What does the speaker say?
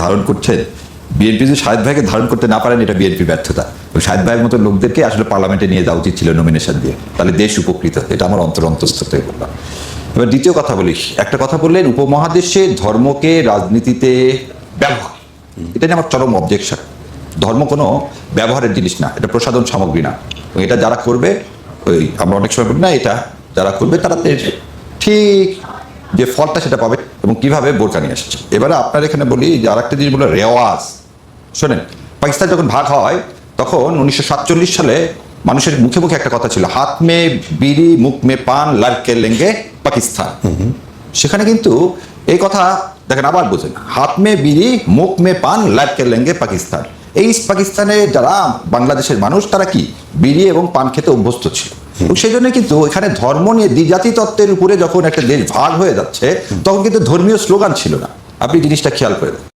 ধারণ করছেন, বিএনপি যদি শাহেদ ভাইকে ধারণ করতে না পারেন এটা বিএনপির ব্যর্থতা। শাহেদ ভাইয়ের মতো লোকদেরকে আসলে পার্লামেন্টে নিয়ে যাওয়া উচিত ছিল নমিনেশন দিয়ে, তাহলে দেশ উপকৃত। এটা আমার অন্তস্থ থেকে বললাম। এবার দ্বিতীয় কথা বলি, একটা কথা বললেন উপমহাদেশে ধর্মকে রাজনীতিতে ব্যবহার, এটা নিয়ে আমার চরম অবজেকশন। ধর্ম কোনো ব্যবহারের জিনিস না, এটা প্রসাধন সামগ্রী না। এটা যারা করবে, ওই আমরা অনেক সময় বলি না, এটা যারা করবে তারা ঠিক যে ফলটা সেটা পাবে। এবং কিভাবে বোরকা নিয়ে আসছে। এবারে আপনার এখানে বলি যে আর একটা জিনিস বলে রেওয়াজ। শোনেন, পাকিস্তান যখন ভাগ হয় তখন 1947 সালে মানুষের মুখে মুখে একটা কথা ছিল, হাত মে বিড়ি মুখ মে পান লাড়কে লেঙ্গে পাকিস্তান। সেখানে কিন্তু এই কথা দেখেন, আবার বোঝেন, হাত মে বিড়ি মুখ মে পান লাড়কে লেঙ্গে পাকিস্তান। এই পাকিস্তানে যারা বাংলাদেশের মানুষ তারা কি বিড়ি এবং পান খেতে অভ্যস্ত ছিল। সেই জন্য কিন্তু এখানে ধর্ম নিয়ে দ্বিজাতি তত্ত্বের উপরে যখন একটা দেশ ভাগ হয়ে যাচ্ছে তখন কিন্তু ধর্মীয় স্লোগান ছিল না। আপনি জিনিসটা খেয়াল করে